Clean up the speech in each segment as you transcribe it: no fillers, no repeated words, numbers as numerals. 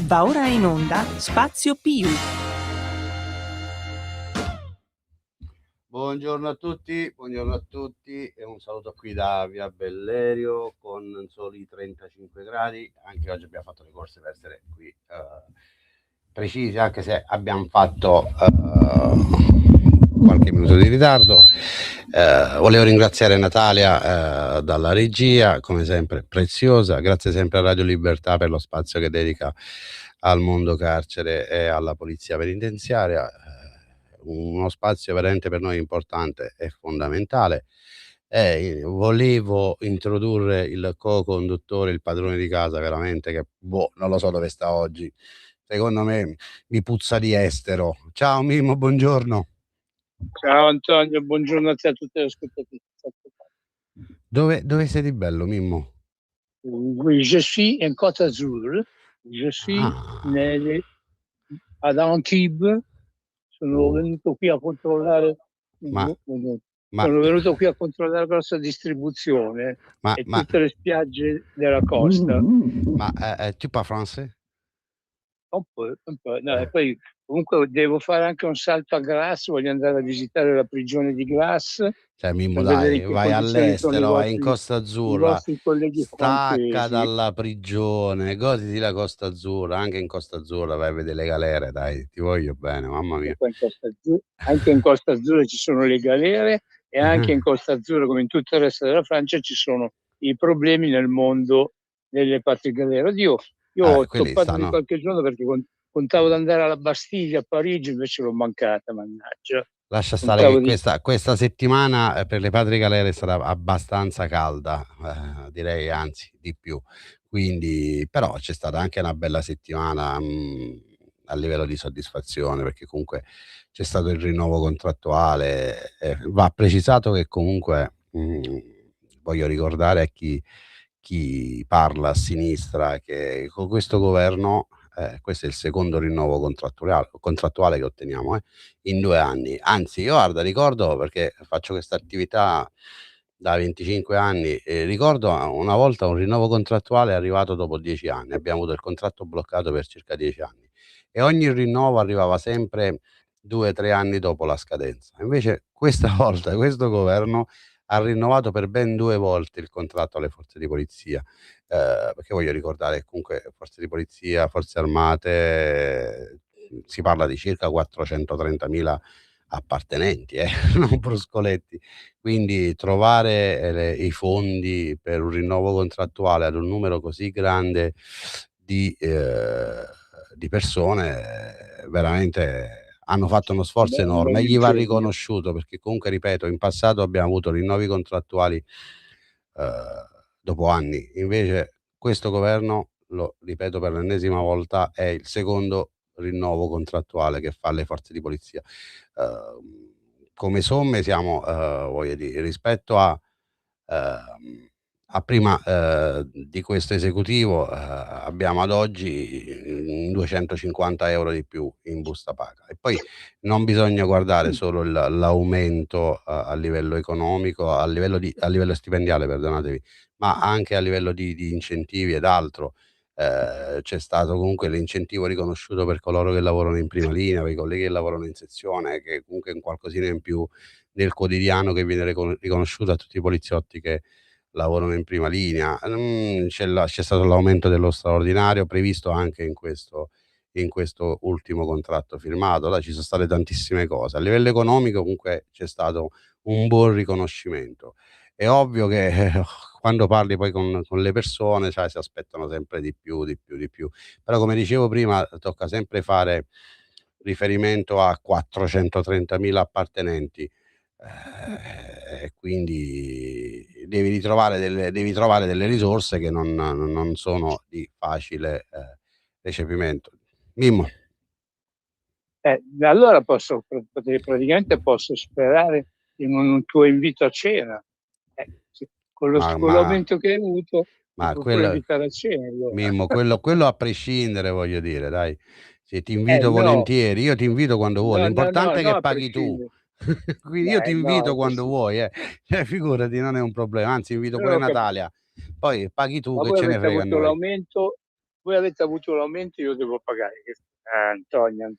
Va ora in onda Spazio Più. Buongiorno a tutti e un saluto qui da Via Bellerio con soli 35 gradi. Anche oggi abbiamo fatto le corse per essere qui precisi, anche se abbiamo fatto qualche minuto di ritardo. Volevo ringraziare Natalia dalla regia, come sempre preziosa. Grazie sempre a Radio Libertà per lo spazio che dedica al mondo carcere e alla polizia penitenziaria. Uno spazio veramente per noi importante e fondamentale. Volevo introdurre il co-conduttore, il padrone di casa, veramente che non lo so dove sta oggi. Secondo me mi puzza di estero. Ciao Mimmo, buongiorno. Ciao Antonio, buongiorno a te e a tutte le ascoltatrici. Dove sei di bello, Mimmo? Oui, je suis in Côte d'Azur, je suis ad Antibes, sono venuto qui a controllare sono venuto qui a controllare la grossa distribuzione e tutte le spiagge della costa. Tu parli francese? Un po'. No, e poi comunque devo fare anche un salto a Grasse, voglio andare a visitare la prigione di Grasse. Cioè Mimmo, dai, vai all'estero, vai in Costa Azzurra, stacca dalla prigione, goditi la Costa Azzurra, anche in Costa Azzurra vai a vedere le galere, dai, ti voglio bene, mamma mia. Anche in Costa Azzurra ci sono le galere e anche in Costa Azzurra, come in tutto il resto della Francia, ci sono i problemi nel mondo delle patrie galere. Oddio, io ho toppato di qualche giorno perché contavo di andare alla Bastiglia a Parigi, invece l'ho mancata, mannaggia. Lascia stare che questa settimana per le patrie galere sarà abbastanza calda, direi anzi di più. Quindi, però c'è stata anche una bella settimana a livello di soddisfazione, perché comunque c'è stato il rinnovo contrattuale. Va precisato che comunque voglio ricordare a chi parla a sinistra che con questo governo questo è il secondo rinnovo contrattuale che otteniamo in 2 anni. Anzi, io guarda, ricordo, perché faccio questa attività da 25 anni, ricordo una volta un rinnovo contrattuale è arrivato dopo 10 anni. Abbiamo avuto il contratto bloccato per circa 10 anni e ogni rinnovo arrivava sempre 2-3 anni dopo la scadenza. Invece questa volta questo governo ha rinnovato per ben 2 volte il contratto alle forze di polizia, perché voglio ricordare che comunque forze di polizia, forze armate, si parla di circa 430.000 appartenenti, non bruscoletti. Quindi trovare i fondi per un rinnovo contrattuale ad un numero così grande di persone veramente hanno fatto uno sforzo enorme e gli va riconosciuto, perché comunque, ripeto, in passato abbiamo avuto rinnovi contrattuali dopo anni. Invece questo governo, lo ripeto per l'ennesima volta, è il secondo rinnovo contrattuale che fa le forze di polizia. Come somme siamo, voglio dire, rispetto a prima di questo esecutivo abbiamo ad oggi 250 euro di più in busta paga. E poi non bisogna guardare solo l'aumento a livello economico, a livello stipendiale, perdonatevi, ma anche a livello di incentivi ed altro. C'è stato comunque l'incentivo riconosciuto per coloro che lavorano in prima linea, per i colleghi che lavorano in sezione, che comunque è un qualcosina in più nel quotidiano che viene riconosciuto a tutti i poliziotti che lavorano in prima linea. C'è stato l'aumento dello straordinario previsto anche in questo ultimo contratto firmato. Là ci sono state tantissime cose. A livello economico comunque c'è stato un buon riconoscimento. È ovvio che quando parli poi con le persone, cioè, si aspettano sempre di più. Però come dicevo prima, tocca sempre fare riferimento a 430.000 appartenenti. Quindi devi trovare delle risorse che non sono di facile recepimento. Mimmo. Allora praticamente posso sperare in un tuo invito a cena. Con l'aumento che hai avuto, ti puoi invitare a cena. Allora. Mimmo, quello a prescindere, voglio dire, dai. Se ti invito volentieri, io ti invito quando vuoi. L'importante è che paghi tu. Quindi io ti invito quando vuoi, figurati, non è un problema. Anzi, invito pure Natalia. Poi paghi tu, che ce ne frega a noi. voi avete avuto l'aumento, io devo pagare. Antonio,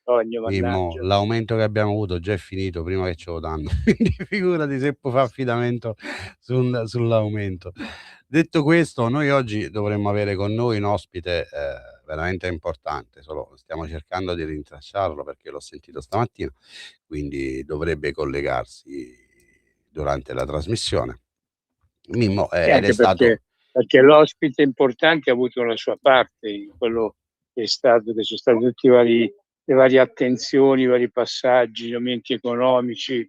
Mimmo, mannaggia. l'aumento che abbiamo avuto già è finito prima che ce lo danno, quindi figurati se puoi fare affidamento sull'aumento. Detto questo, noi oggi dovremmo avere con noi un ospite veramente importante, solo stiamo cercando di rintracciarlo perché l'ho sentito stamattina, quindi dovrebbe collegarsi durante la trasmissione. Mimmo, E ed è anche stato... perché l'ospite importante ha avuto la sua parte in quello che sono stati tutti le varie attenzioni, i vari passaggi, gli aumenti economici.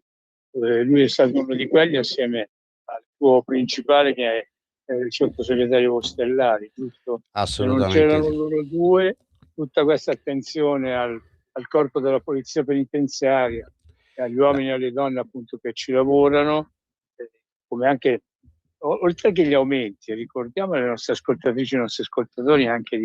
Lui è stato uno di quelli assieme al suo principale che è il sottosegretario Ostellari, giusto? Se non Assolutamente c'erano sì. loro due, tutta questa attenzione al corpo della polizia penitenziaria e agli uomini e alle donne appunto che ci lavorano, come anche oltre che gli aumenti, ricordiamo alle nostre ascoltatrici e ai nostri ascoltatori anche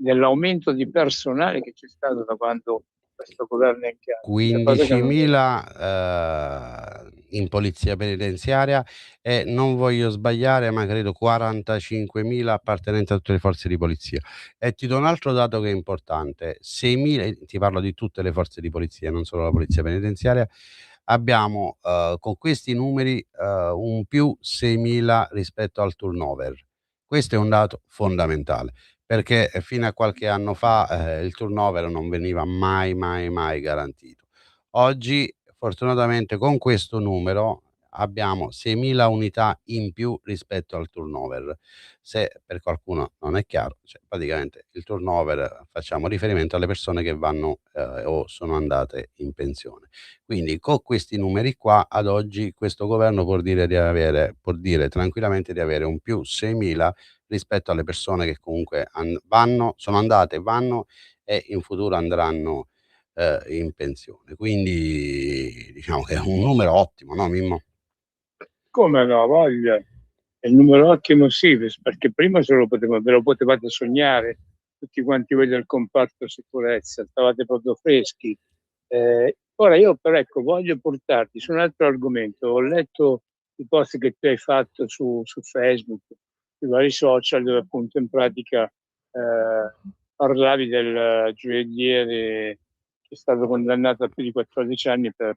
dell'aumento di personale che c'è stato da quando questo governo è in carica, cosa che non era. 15.000 in polizia penitenziaria e non voglio sbagliare, ma credo 45.000 appartenenti a tutte le forze di polizia. E ti do un altro dato che è importante: 6.000, ti parlo di tutte le forze di polizia, non solo la polizia penitenziaria. Abbiamo con questi numeri un più 6.000 rispetto al turnover. Questo è un dato fondamentale, perché fino a qualche anno fa il turnover non veniva mai garantito. Oggi fortunatamente con questo numero abbiamo 6.000 unità in più rispetto al turnover. Se per qualcuno non è chiaro, cioè praticamente il turnover, facciamo riferimento alle persone che vanno o sono andate in pensione. Quindi con questi numeri qua ad oggi questo governo può dire tranquillamente di avere un più 6.000 rispetto alle persone che comunque sono andate, vanno e in futuro andranno in pensione. Quindi diciamo che è un numero ottimo, no Mimmo? Come no, voglia. È il numero ottimo sì, perché prima ve lo potevate sognare tutti quanti voi del comparto sicurezza, stavate proprio freschi. Ora io però ecco, voglio portarti su un altro argomento. Ho letto i post che tu hai fatto su Facebook, sui vari social, dove appunto in pratica parlavi del gioielliere che è stato condannato a più di 14 anni per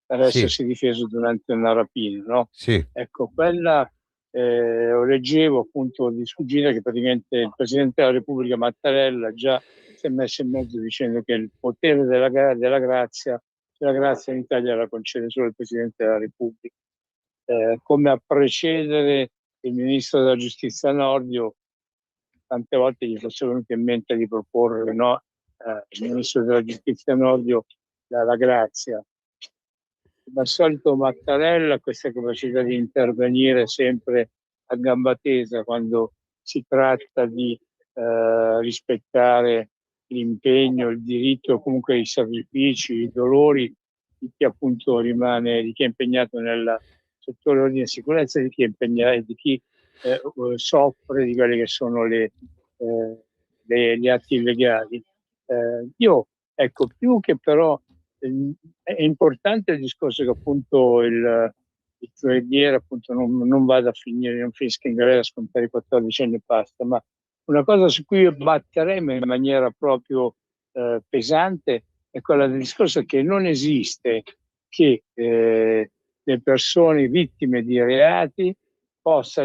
Sì, essersi difeso durante una rapina, no? sì. Ecco, quella leggevo appunto di sfuggita che praticamente il Presidente della Repubblica Mattarella già si è messo in mezzo dicendo che il potere della grazia, la grazia in Italia la concede solo il Presidente della Repubblica. Come a precedere il Ministro della Giustizia Nordio, tante volte gli fosse venuto in mente di proporre, no, il Ministro della Giustizia Nordio la grazia. Al solito Mattarella ha questa capacità di intervenire sempre a gamba tesa quando si tratta di rispettare l'impegno, il diritto, comunque i sacrifici, i dolori di chi appunto rimane, di chi è impegnato nel settore ordine e sicurezza, di chi è impegnato, di chi soffre di quelle che sono gli atti illegali. Io, ecco, più che però è importante il discorso che appunto il gioielliere appunto non vada a finire, non finisca in galera a scontare i 14 anni e basta, ma una cosa su cui io batteremo in maniera proprio pesante è quella del discorso che non esiste che le persone vittime di reati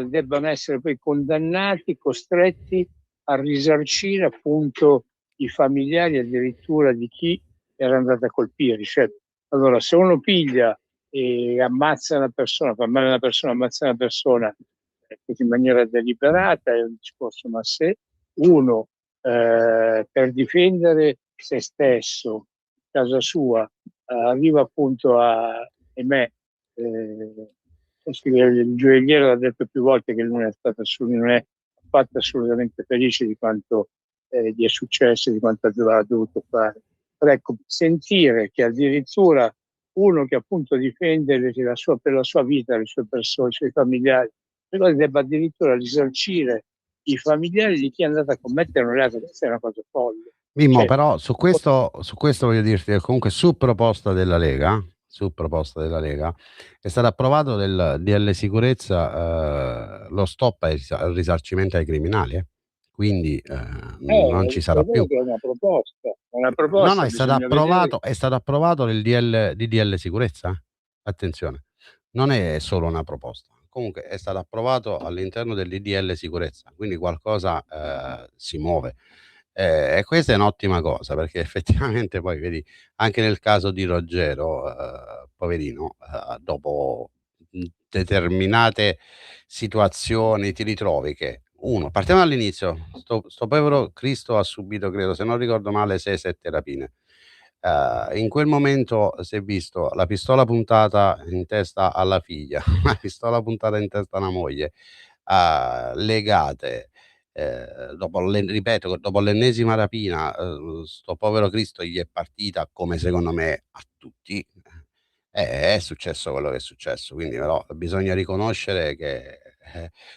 debbano essere poi condannati, costretti a risarcire appunto i familiari addirittura di chi era andato a colpire. Cioè, allora, se uno piglia e ammazza una persona, fa male a una persona, ammazza una persona in maniera deliberata è un discorso, ma se uno per difendere se stesso, casa sua, arriva appunto ahimè, il gioielliere ha detto più volte che non è affatto assolutamente felice di quanto gli è successo, di quanto ha dovuto fare. Però ecco, sentire che addirittura uno che appunto difende per la sua vita, le sue persone, i suoi familiari, debba addirittura risarcire i familiari di chi è andato a commettere un reato, questa è una cosa folle. Mimmo, Cioè, però su questo voglio dirti che comunque su proposta della Lega è stato approvato del DL sicurezza lo stop al risarcimento ai criminali. quindi non ci sarà più. Che è una proposta, No, no, bisogna vedere. è stato approvato nel DDL sicurezza. Attenzione, non è solo una proposta. Comunque è stato approvato all'interno del DDL sicurezza, quindi qualcosa si muove. E questa è un'ottima cosa perché effettivamente poi vedi anche nel caso di Roggero, poverino, dopo determinate situazioni ti ritrovi che partiamo dall'inizio, sto povero Cristo ha subito, credo, se non ricordo male, 6, 7 rapine. In quel momento si è visto la pistola puntata in testa alla figlia, la pistola puntata in testa alla moglie, legate, ripeto, dopo l'ennesima rapina, 'sto povero Cristo gli è partita, come secondo me a tutti, è successo quello che è successo. Quindi però bisogna riconoscere che,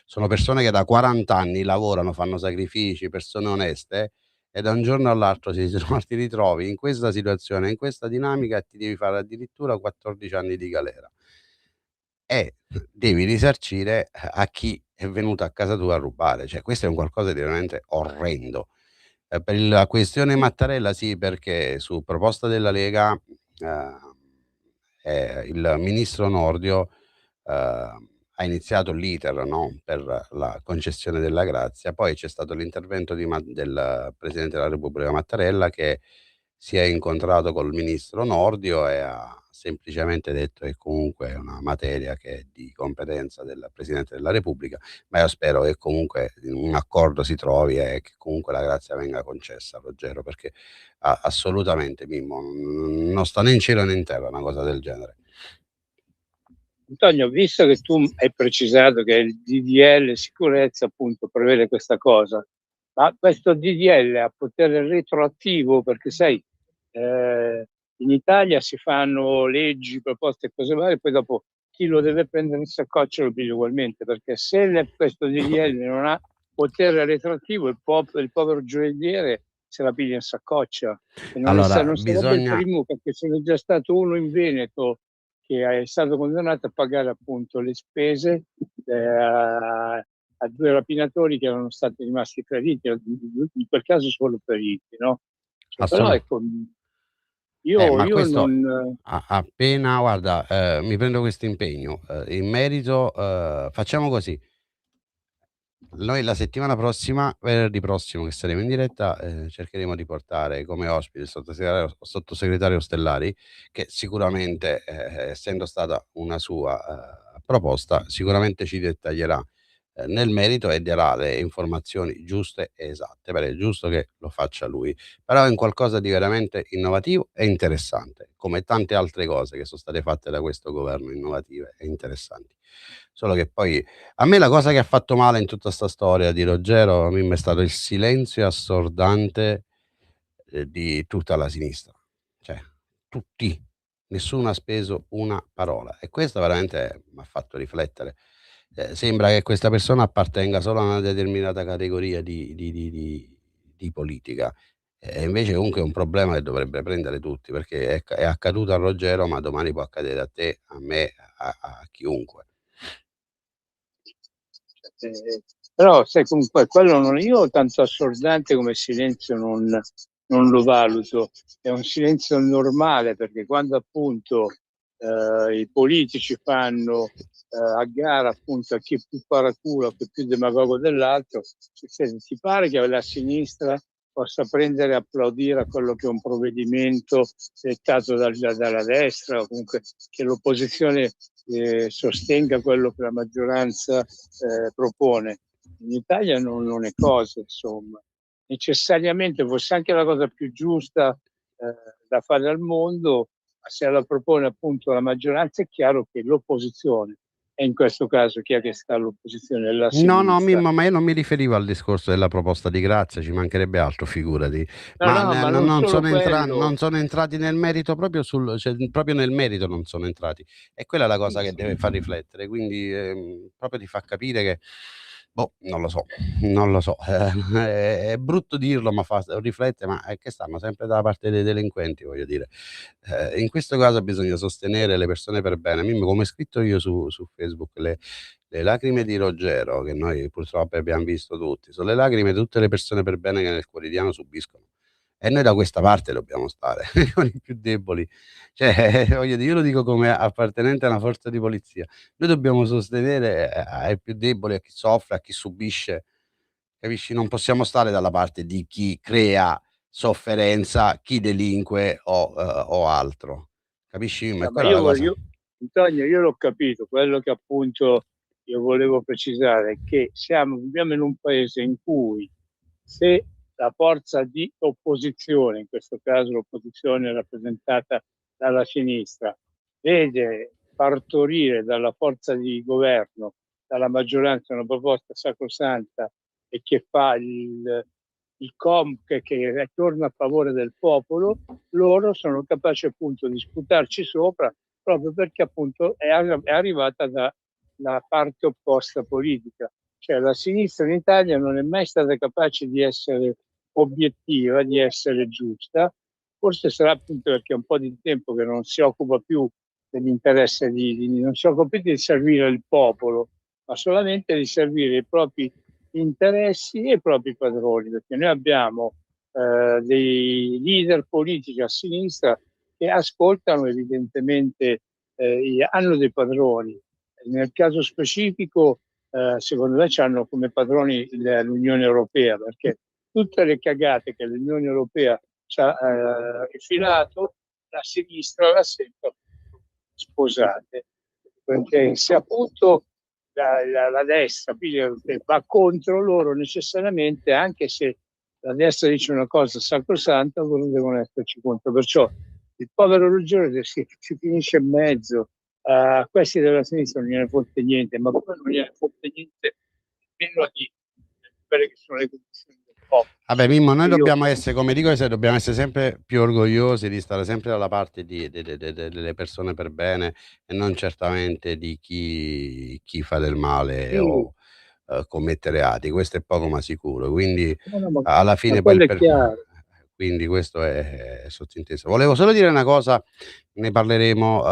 sono persone che da 40 anni lavorano, fanno sacrifici, persone oneste, e da un giorno all'altro ti ritrovi in questa situazione, in questa dinamica e ti devi fare addirittura 14 anni di galera. E devi risarcire a chi è venuto a casa tua a rubare. Cioè, questo è un qualcosa di veramente orrendo. Per la questione Mattarella sì, perché su proposta della Lega, ehm, il ministro Nordio, ha iniziato l'iter, no, per la concessione della grazia. Poi c'è stato l'intervento del Presidente della Repubblica Mattarella, che si è incontrato col ministro Nordio e ha semplicemente detto che comunque è una materia che è di competenza del Presidente della Repubblica, ma io spero che comunque un accordo si trovi e che comunque la grazia venga concessa a Ruggero, perché assolutamente, Mimmo, non sta né in cielo né in terra una cosa del genere. Antonio, visto che tu hai precisato che il DDL sicurezza appunto prevede questa cosa, ma questo DDL ha potere retroattivo, perché sai, in Italia si fanno leggi, proposte e cose varie, poi dopo chi lo deve prendere in saccoccia lo piglia ugualmente, perché se questo DDL non ha potere retroattivo, il povero gioielliere se la piglia in saccoccia. E non sarebbe il primo, perché ce n'è già stato uno in Veneto che è stato condannato a pagare appunto le spese a 2 rapinatori che erano stati rimasti feriti, in quel caso solo feriti, no? Però ecco, Ma io questo non... appena guarda, mi prendo questo impegno. In merito, facciamo così: noi la settimana prossima, venerdì prossimo che saremo in diretta, cercheremo di portare come ospite il sottosegretario Ostellari, che sicuramente, essendo stata una sua proposta, sicuramente ci dettaglierà nel merito e darà le informazioni giuste e esatte, perché è giusto che lo faccia lui, però è un qualcosa di veramente innovativo e interessante, come tante altre cose che sono state fatte da questo governo, innovative e interessanti. Solo che poi a me la cosa che ha fatto male in tutta 'sta storia di Roggero, a me m'è stato il silenzio assordante, di tutta la sinistra. Cioè, tutti, nessuno ha speso una parola, e questo veramente m'ha fatto riflettere. Sembra che questa persona appartenga solo a una determinata categoria di politica, e invece comunque è un problema che dovrebbe prendere tutti, perché è accaduto a Roggero, ma domani può accadere a te, a me, a chiunque. Però sai, comunque quello non, io tanto assordante come silenzio non lo valuto, è un silenzio normale, perché quando appunto i politici fanno a gara appunto a chi è più paraculo, chi è più demagogo dell'altro, ti pare che la sinistra possa prendere e applaudire a quello che è un provvedimento dettato dalla destra, o comunque che l'opposizione sostenga quello che la maggioranza propone? In Italia non è cosa, insomma. Necessariamente fosse anche la cosa più giusta da fare al mondo, ma se la propone appunto la maggioranza, è chiaro che l'opposizione, e in questo caso chi è che sta all'opposizione? La No, no, sinistra. Mimmo, ma io non mi riferivo al discorso della proposta di grazia, ci mancherebbe altro, figurati. Ma No, ma non solo quello. non sono entrati nel merito, cioè, proprio nel merito non sono entrati. E quella è la cosa che deve far riflettere, quindi proprio ti fa capire che Boh, non lo so, non lo so. È brutto dirlo, ma fa riflettere, ma è che stanno sempre dalla parte dei delinquenti, voglio dire. In questo caso bisogna sostenere le persone per bene. Mimmo, come ho scritto io su Facebook, le lacrime di Ruggero, che noi purtroppo abbiam visto tutti, son le lacrime di tutte le persone per bene che nel quotidiano subiscono. E noi da questa parte dobbiamo stare, con i più deboli. Cioè, voglio dire, io lo dico come appartenente a una forza di polizia. Noi dobbiamo sostenere, ai più deboli, a chi soffre, a chi subisce, capisci? Non possiamo stare dalla parte di chi crea sofferenza, chi delinque o altro. Capisci? Ma è No, ma quella la cosa. Antonio, io l'ho capito, quello che appunto io volevo precisare è che viviamo in un paese in cui se la forza di opposizione, in questo caso l'opposizione rappresentata dalla sinistra, vede partorire dalla forza di governo, dalla maggioranza una proposta sacrosanta e che fa che torna a favore del popolo, loro sono capaci appunto di sputarci sopra proprio perché appunto è arrivata dalla parte opposta politica. Cioè la sinistra in Italia non è mai stata capace di essere obiettiva, di essere giusta, forse sarà appunto perché è un po' di tempo che non si occupa più dell'interesse non si occupa più di servire il popolo, ma solamente di servire i propri interessi e i propri padroni, perché noi abbiamo dei leader politici a sinistra che ascoltano evidentemente, hanno dei padroni. Nel caso specifico, secondo me, hanno come padroni l'Unione Europea, perché tutte le cagate che l'Unione Europea ci ha infilato, la sinistra l'ha sempre sposate. Perché se appunto la destra va contro loro necessariamente, anche se la destra dice una cosa sacrosanta, loro devono esserci contro. Perciò il povero Ruggero si finisce in mezzo. A questi della sinistra non gliene fotte niente, ma poi non gliene fotte niente nemmeno di quelle che sono le condizioni del popolo. Vabbè, Mimmo, noi Io, dobbiamo essere, come dico, dobbiamo essere sempre più orgogliosi di stare sempre dalla parte delle persone per bene e non certamente di chi fa del male sì, o commette reati. Questo è poco ma sicuro. Quindi no, no, alla ma fine poi quello è chiaro. quindi questo è sottinteso. Volevo solo dire una cosa, ne parleremo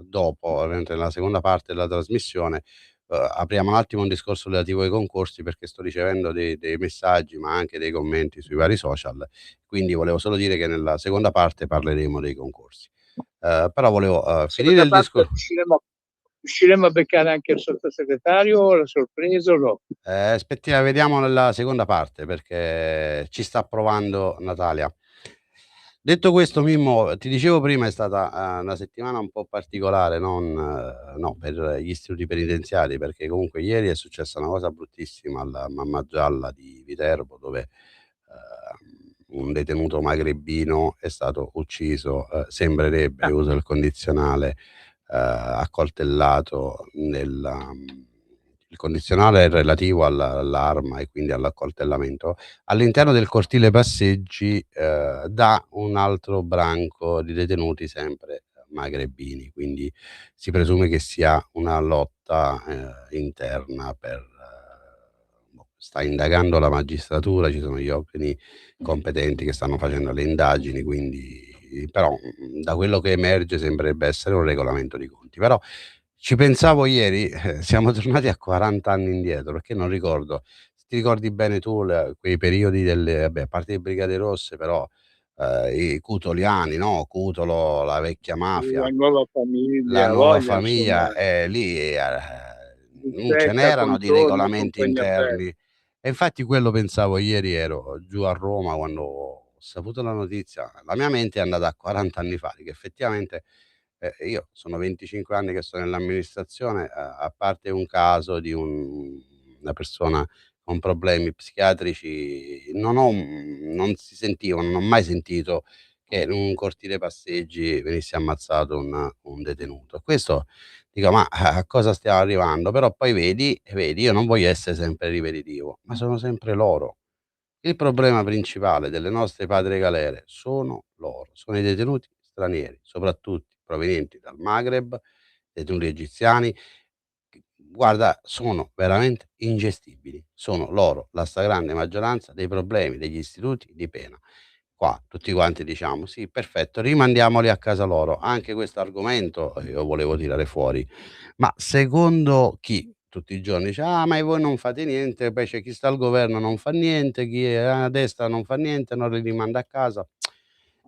dopo, ovviamente nella seconda parte della trasmissione. Apriamo un attimo un discorso relativo ai concorsi perché sto ricevendo dei messaggi, ma anche dei commenti sui vari social, quindi volevo solo dire che nella seconda parte parleremo dei concorsi. Però volevo finire Seconda il parte discor riusciremo a beccare anche il sottosegretario, la sorpresa o no? aspettia vediamo nella seconda parte perché ci sta provando Natalia. Detto questo, Mimmo, ti dicevo prima è stata, una settimana un po' particolare, non no, per gli istituti penitenziari, perché comunque ieri è successa una cosa bruttissima alla Mamma Gialla di Viterbo, dove, un detenuto magrebino è stato ucciso, sembrerebbe, Ah, uso il condizionale, accoltellato il condizionale è relativo all'arma e quindi all'accoltellamento, all'interno del cortile passeggi, da un altro branco di detenuti sempre magrebini, quindi si presume che sia una lotta, interna per boh, sta indagando la magistratura, ci sono gli organi competenti che stanno facendo le indagini, quindi però, da quello che emerge sembrerebbe essere un regolamento di conti. Però ci pensavo ieri, siamo tornati a 40 anni indietro, perché non ricordo se ti ricordi bene tu quei periodi delle vabbè, a parte le Brigate Rosse, però i cutoliani, no, Cutolo, la vecchia la mafia, nuova la famiglia, nuova voglia, insomma, famiglia, lì non ce Bistecca, n'erano di contorno e regolamenti compagnia bella. interni. E infatti quello pensavo ieri, ero giù a Roma quando ho saputo la notizia, la mia mente è andata a 40 anni fa, che effettivamente io sono 25 anni che sto nell'amministrazione, a parte un caso di una persona con problemi psichiatrici, non si sentiva, non ho mai sentito che in un cortile passeggi venisse ammazzato un detenuto. Questo dico: "Ma a cosa stiamo arrivando?" Però poi vedi, io non voglio essere sempre ripetitivo, ma sono sempre loro. Il problema principale delle nostre patrie galere sono loro, sono i detenuti stranieri, soprattutto provenienti dal Maghreb, detenuti egiziani, guarda, sono veramente ingestibili. Sono loro la stragrande maggioranza dei problemi degli istituti di pena. Qua tutti quanti diciamo: "Sì, perfetto, rimandiamoli a casa loro". Anche questo argomento io volevo tirare fuori. Ma secondo chi? Tutti i giorni dice: "Ah, ma voi non fate niente", poi c'è chi sta al governo non fa niente, chi è a destra non fa niente, non li rimanda a casa.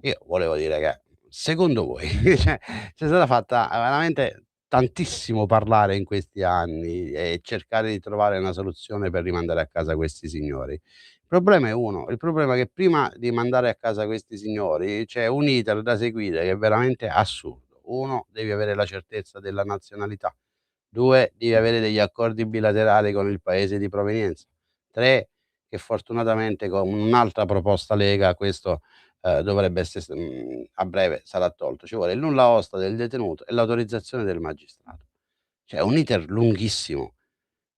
Io volevo dire che secondo voi, cioè, c'è stata fatta veramente tantissimo parlare in questi anni e cercare di trovare una soluzione per rimandare a casa questi signori. Il problema è uno, il problema è che prima di mandare a casa questi signori c'è un iter da seguire che è veramente assurdo. 1, devi avere la certezza della nazionalità. 2, devi avere degli accordi bilaterali con il paese di provenienza. 3, che fortunatamente con un'altra proposta Lega questo, dovrebbe a breve sarà tolto. Ci vuole il nulla osta del detenuto e l'autorizzazione del magistrato. Cioè un iter lunghissimo.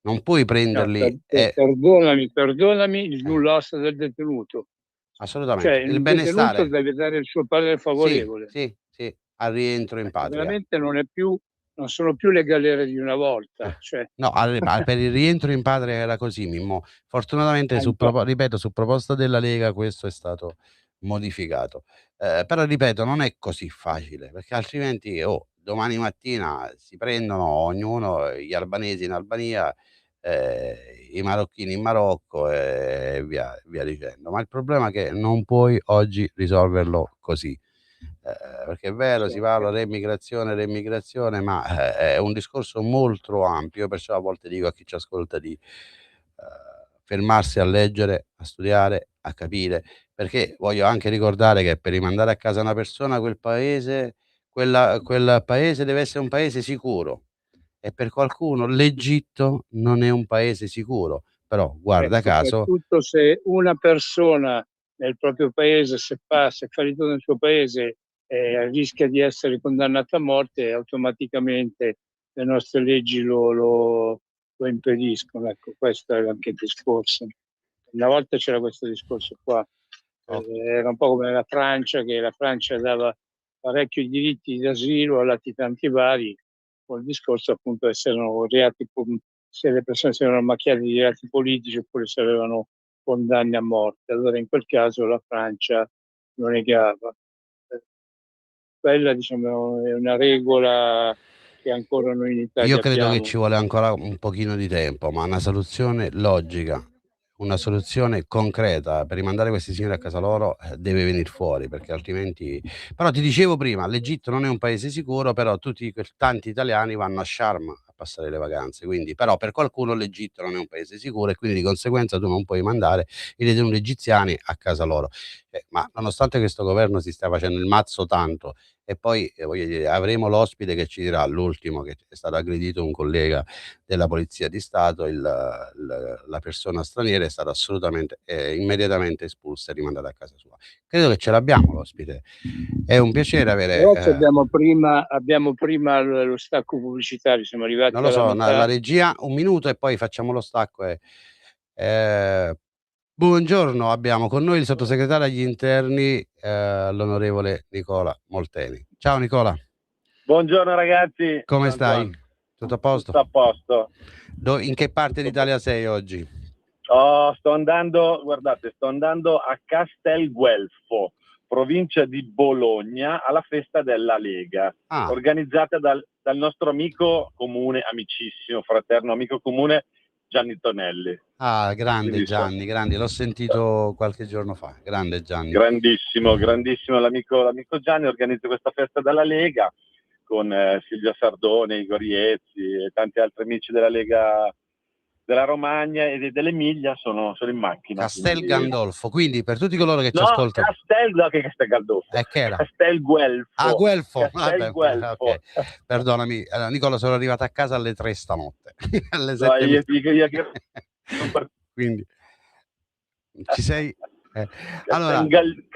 Non puoi No, prenderli perdonami, il nulla osta del detenuto. Cioè, assolutamente. Il il detenuto benestare. deve dare il suo parere Sì, favorevole. sì, sì, al rientro in patria. Veramente non sono più le galere di una volta, cioè, No, ma per il rientro in patria era così, Mimmo. Fortunatamente anche ripeto, su proposta della Lega questo è stato modificato. Però ripeto, non è così facile, perché altrimenti, domani mattina si prendono ognuno, gli albanesi in Albania, i marocchini in Marocco e via dicendo. Ma il problema è che non puoi oggi risolverlo così. Perché è vero, si parla reimmigrazione, ma è un discorso molto ampio, perciò a volte dico a chi ci ascolta di fermarsi a leggere, a studiare, a capire, perché voglio anche ricordare che per rimandare a casa una persona, quel paese deve essere un paese sicuro e per qualcuno l'Egitto non è un paese sicuro, però guarda caso. soprattutto se una persona nel proprio paese, se fa ritorno nel suo paese, rischia di essere condannata a morte, automaticamente le nostre leggi lo impediscono. Ecco, questo è anche il discorso. Una volta c'era questo discorso qua, Oh, era un po' come la Francia, che la Francia dava parecchi diritti d'asilo a latitanti vari, con il discorso appunto se erano reati, se le persone si erano macchiate di reati politici oppure se avevano condanne a morte. Allora in quel caso la Francia lo negava. Quella diciamo è una regola che ancora noi in io Italia credo che abbiamo. ci vuole ancora un pochino di tempo, ma una soluzione logica, una soluzione concreta per rimandare questi signori a casa loro, deve venir fuori, perché altrimenti. Però ti dicevo prima, l'Egitto non è un paese sicuro, però tanti italiani vanno a Sharm a passare le vacanze, quindi però per qualcuno l'Egitto non è un paese sicuro e quindi di conseguenza tu non puoi mandare i detenuti egiziani a casa loro. Ma nonostante questo governo si stia facendo il mazzo tanto e poi, voglio dire, avremo l'ospite che ci dirà, l'ultimo che è stato aggredito un collega della Polizia di Stato, la persona straniera è stata assolutamente immediatamente espulsa e rimandata a casa sua. Credo che ce l'abbiamo l'ospite. È un piacere avere, Però abbiamo prima lo stacco pubblicitario, siamo non arrivati lo alla so, la metà. regia, un minuto e poi facciamo lo stacco ehm, buongiorno, abbiamo con noi il sottosegretario agli interni, l'onorevole Nicola Molteni. Ciao Nicola. Buongiorno ragazzi, Come ciao stai? Antoine, Tutto a posto? tutto a posto. In che parte d'Italia sei oggi? Sto andando a Castelguelfo, provincia di Bologna, alla festa della Lega, Ah, organizzata dal nostro amico comune, amicissimo, fraterno amico comune, Gianni Tonelli. grande Quindi Gianni, grande, l'ho sentito qualche giorno fa. Grande Gianni. grandissimo l'amico Gianni, organizza questa festa della Lega con Silvia Sardone, Igor Iezzi e tanti altri amici della Lega della Romagna e dell'Emilia sono in macchina. Castel Quindi. Gandolfo, quindi per tutti coloro che ci No, ascoltano. che Castel Gandolfo, Che era? Ah, Castelguelfo, Guelfo, vabbè, Castelguelfo. ok. Perdonami, Nicola, sono arrivato a casa alle 3 stanotte, alle No, 7 io dico quindi ci sei? Allora,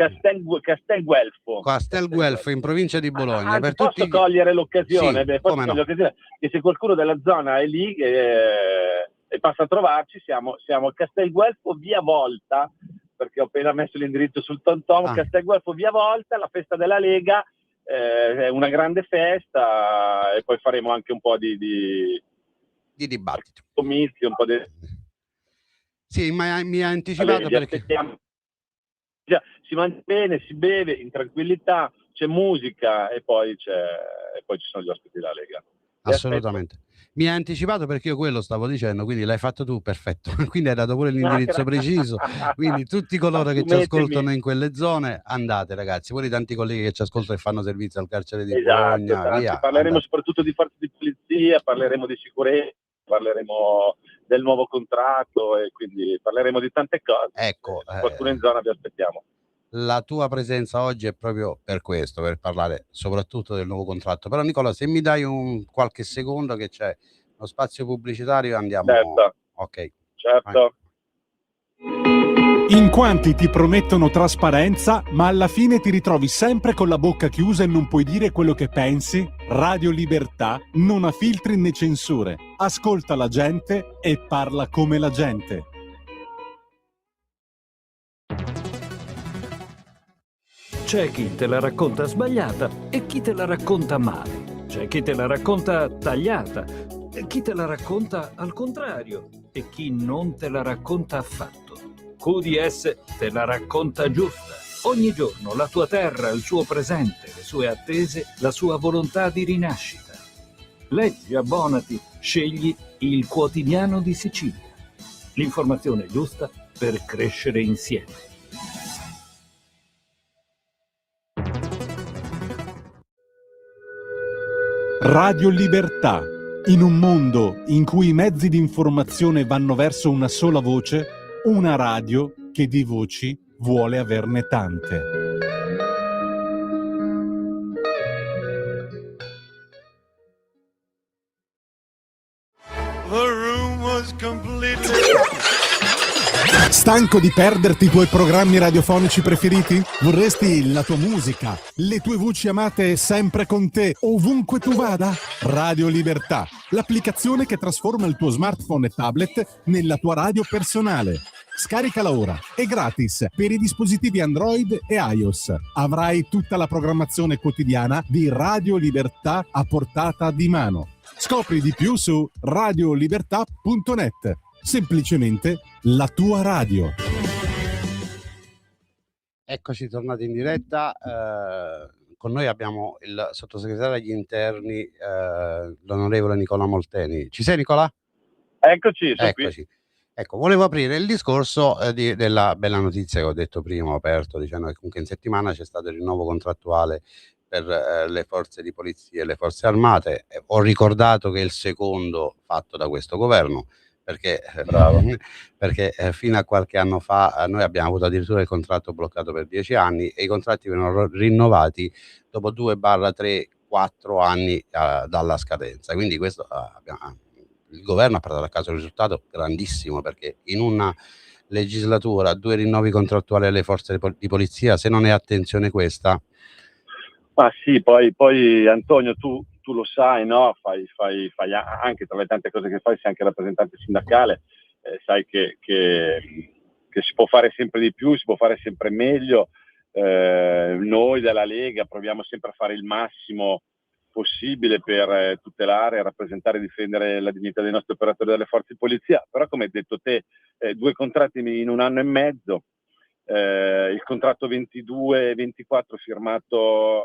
Castelguelfo. Castel Guelfo in provincia di Bologna, Anzi, per posso tutti. cogliere l'occasione? Sì, Posso come cogliere no. l'occasione che se qualcuno della zona è lì e passa a trovarci, siamo a Castelguelfo via Volta, perché ho appena messo l'indirizzo sul TomTom. Ah, Castelguelfo via Volta, la festa della Lega, è una grande festa e poi faremo anche un po' di di dibattito. Comizi, un po' di... Sì, ma mi ha anticipato perché... Si mangia bene, si beve in tranquillità, c'è musica e poi ci sono gli ospiti della Lega. Assolutamente. Mi ha anticipato perché io quello stavo dicendo, quindi l'hai fatto tu, perfetto. Quindi hai dato pure l'indirizzo preciso. Quindi tutti coloro che ci ascoltano in quelle zone, andate ragazzi, pure i tanti colleghi che ci ascoltano e fanno servizio al carcere di Bologna, via. Parleremo soprattutto di forze di polizia, parleremo di sicurezza, parleremo del nuovo contratto e quindi parleremo di tante cose. Ecco, qualcuno in zona vi aspettiamo. La tua presenza oggi è proprio per questo, per parlare soprattutto del nuovo contratto. Però Nicola, se mi dai qualche secondo che c'è lo spazio pubblicitario, andiamo. Certo. Ok. Certo. In quanti ti promettono trasparenza, ma alla fine ti ritrovi sempre con la bocca chiusa e non puoi dire quello che pensi? Radio Libertà non ha filtri né censure. Ascolta la gente e parla come la gente. C'è chi te la racconta sbagliata e chi te la racconta male. C'è chi te la racconta tagliata e chi te la racconta al contrario e chi non te la racconta affatto. QDS te la racconta giusta. Ogni giorno la tua terra, il suo presente, le sue attese, la sua volontà di rinascita. Leggi, abbonati, scegli il Quotidiano di Sicilia. L'informazione giusta per crescere insieme. Radio Libertà. In un mondo in cui i mezzi di informazione vanno verso una sola voce, una radio che di voci vuole averne tante. Stanco di perderti i tuoi programmi radiofonici preferiti? Vorresti la tua musica, le tue voci amate sempre con te, ovunque tu vada? Radio Libertà, l'applicazione che trasforma il tuo smartphone e tablet nella tua radio personale. Scaricala ora, è gratis per i dispositivi Android e iOS. Avrai tutta la programmazione quotidiana di Radio Libertà a portata di mano. Scopri di più su radiolibertà.net. Semplicemente la tua radio. Eccoci tornati in diretta. Con noi abbiamo il sottosegretario agli interni, l'onorevole Nicola Molteni. Ci sei, Nicola? Eccoci, sono Eccoci. qui. Ecco, volevo aprire il discorso della bella notizia che ho detto prima, ho aperto dicendo che comunque in settimana c'è stato il rinnovo contrattuale per le forze di polizia e le forze armate. Ho ricordato che è il secondo fatto da questo governo, perché fino a qualche anno fa noi abbiamo avuto addirittura il contratto bloccato per 10 anni e i contratti vengono rinnovati dopo 2/3-4 anni dalla scadenza. Quindi questo il governo ha portato a casa un risultato grandissimo, perché in una legislatura 2 rinnovi contrattuali alle forze di polizia, se non è attenzione questa. Ma sì, poi Antonio, tu lo sai, no? Fai anche tra le tante cose che fai, sei anche rappresentante sindacale, sai che si può fare sempre di più, si può fare sempre meglio. Noi della Lega proviamo sempre a fare il massimo possibile per tutelare, rappresentare e difendere la dignità dei nostri operatori delle forze di polizia, però come hai detto te, 2 contratti in 1 anno e mezzo. Il contratto 22-24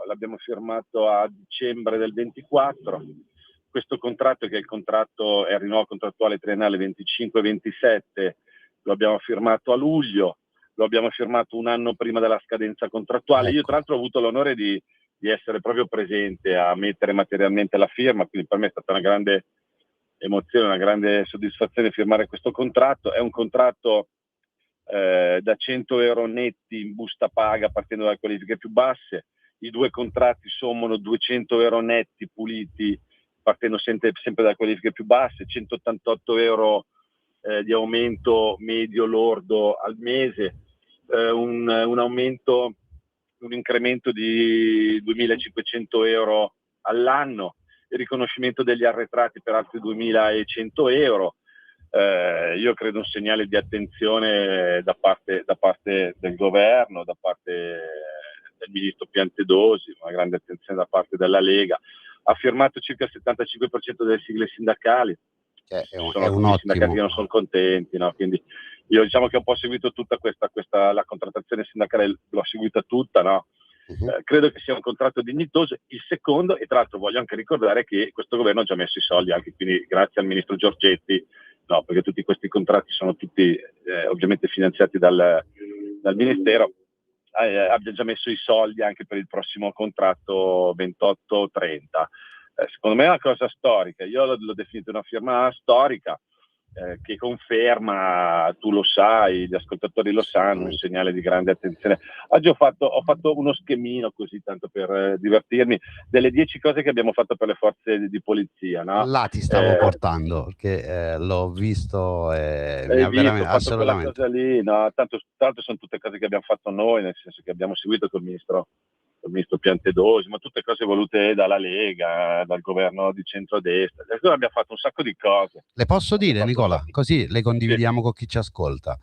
l'abbiamo firmato a dicembre del 24. Questo contratto, che è il rinnovo contrattuale triennale 25-27, lo abbiamo firmato a luglio, lo abbiamo firmato 1 anno prima della scadenza contrattuale. Ecco. Io tra l'altro ho avuto l'onore di essere proprio presente a mettere materialmente la firma, quindi per me è stata una grande emozione, una grande soddisfazione firmare questo contratto. È un contratto da 100 euro netti in busta paga partendo dalle qualifiche più basse. I 2 contratti sommano 200 euro netti puliti partendo sempre dalle qualifiche più basse, 188 euro di aumento medio lordo al mese, un incremento di 2.500 euro all'anno, il riconoscimento degli arretrati per altri 2.100 euro. Io credo un segnale di attenzione da parte del governo, da parte del ministro Piantedosi, una grande attenzione da parte della Lega. Ha firmato circa il 75% delle sigle sindacali, Che ci è un sono alcuni sindacati che ottimo. non sono contenti, no? Quindi io diciamo che ho un po' seguito tutta la contrattazione sindacale, l'ho seguita tutta, no? Credo che sia un contratto dignitoso. Il secondo, e tra l'altro voglio anche ricordare che questo governo ha già messo i soldi, anche quindi grazie al ministro Giorgetti, no, perché tutti questi contratti sono tutti ovviamente finanziati dal Ministero, abbia già messo i soldi anche per il prossimo contratto 28-30. Secondo me è una cosa storica, io l'ho definito una firma storica, che conferma, tu lo sai, gli ascoltatori lo sanno, un segnale di grande attenzione. Oggi ho fatto uno schemino così, tanto per divertirmi, delle 10 cose che abbiamo fatto per le forze di polizia, no? Là ti stavo portando, perché l'ho visto e mi ha veramente, ho fatto assolutamente. quella cosa lì, no? Tanto sono tutte cose che abbiamo fatto noi, nel senso che abbiamo seguito col ministro Piantedosi, ma tutte cose volute dalla Lega, dal governo di centrodestra. Adesso abbiamo fatto un sacco di cose. Le posso dire, Nicola, così le condividiamo con chi ci ascolta.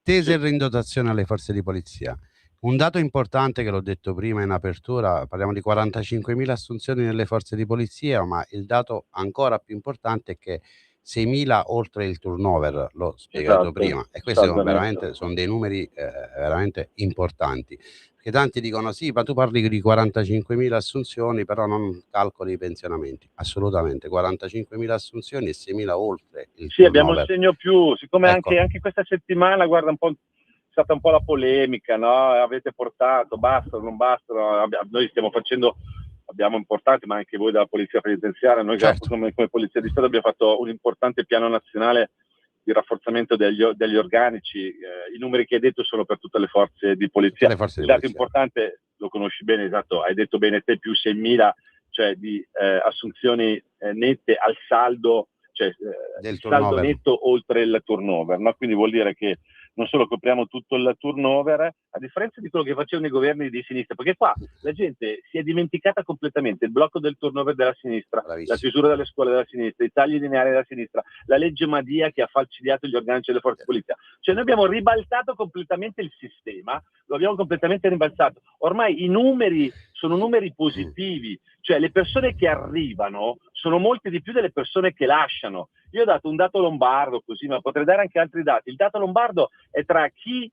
Taser in dotazione alle forze di polizia. Un dato importante che l'ho detto prima in apertura, parliamo di 45.000 assunzioni nelle forze di polizia, ma il dato ancora più importante è che 6.000 oltre il turnover, l'ho spiegato prima, e questi sono dei numeri veramente importanti. Perché tanti dicono sì, ma tu parli di 45.000 assunzioni, però non calcoli i pensionamenti. Assolutamente, 45.000 assunzioni e 6.000 oltre il turnover. Abbiamo il segno più, siccome anche questa settimana, guarda, è stata un po' la polemica, no? Avete portato, bastano, non bastano, noi stiamo facendo, abbiamo importante, ma anche voi della Polizia Penitenziaria, noi come Polizia di Stato abbiamo fatto un importante piano nazionale di rafforzamento degli organici. I numeri che hai detto sono per tutte le forze di polizia. Il dato importante lo conosci bene, esatto, hai detto bene te, più 6.000, cioè di assunzioni nette al saldo, cioè il saldo netto oltre il turnover, no? Quindi vuol dire che non solo copriamo tutto il turnover, a differenza di quello che facevano i governi di sinistra, perché qua la gente si è dimenticata completamente il blocco del turnover della sinistra, la chiusura delle scuole della sinistra, i tagli lineari della sinistra, la legge Madia che ha falcidiato gli organici delle forze di polizia. Cioè noi abbiamo ribaltato completamente il sistema, lo abbiamo completamente ribaltato. Ormai i numeri sono numeri positivi, cioè le persone che arrivano sono molte di più delle persone che lasciano. Io ho dato un dato lombardo così, ma potrei dare anche altri dati. Il dato lombardo è tra chi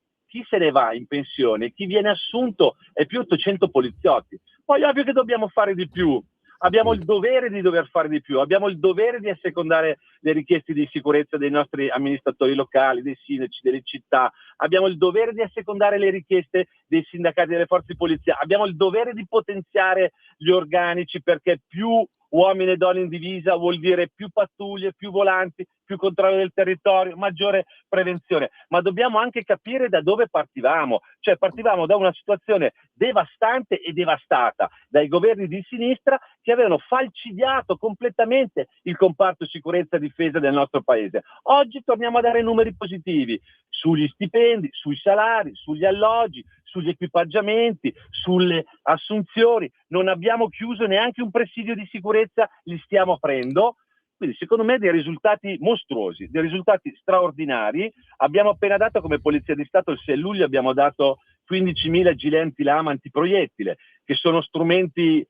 se ne va in pensione, chi viene assunto è più 800 poliziotti. Poi ovvio che dobbiamo fare di più. Abbiamo il dovere di dover fare di più, abbiamo il dovere di assecondare le richieste di sicurezza dei nostri amministratori locali, dei sindaci, delle città, abbiamo il dovere di assecondare le richieste dei sindacati delle forze di polizia, abbiamo il dovere di potenziare gli organici, perché più uomini e donne in divisa vuol dire più pattuglie, più volanti, più controllo del territorio, maggiore prevenzione. Ma dobbiamo anche capire da dove partivamo, cioè partivamo da una situazione devastante e devastata dai governi di sinistra che avevano falcidiato completamente il comparto sicurezza e difesa del nostro paese. Oggi torniamo a dare numeri positivi sugli stipendi, sui salari, sugli alloggi, sugli equipaggiamenti, sulle assunzioni. Non abbiamo chiuso neanche un presidio di sicurezza, li stiamo aprendo. Quindi secondo me dei risultati mostruosi, dei risultati straordinari. Abbiamo appena dato come Polizia di Stato, il 6 luglio abbiamo dato 15.000 gilet antilama antiproiettile, che sono strumenti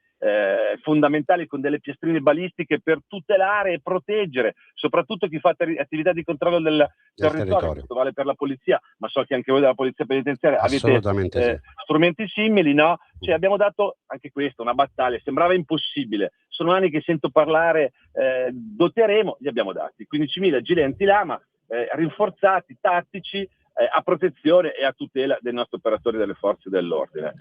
fondamentali con delle piastrine balistiche per tutelare e proteggere soprattutto chi fa attività di controllo del territorio. Questo vale per la polizia, ma so che anche voi della Polizia Penitenziaria avete strumenti simili, no? Cioè abbiamo dato anche questo, una battaglia, sembrava impossibile, sono anni che sento parlare, doteremo, li abbiamo dati 15.000 gilet antilama rinforzati, tattici, a protezione e a tutela dei nostri operatori delle forze dell'ordine.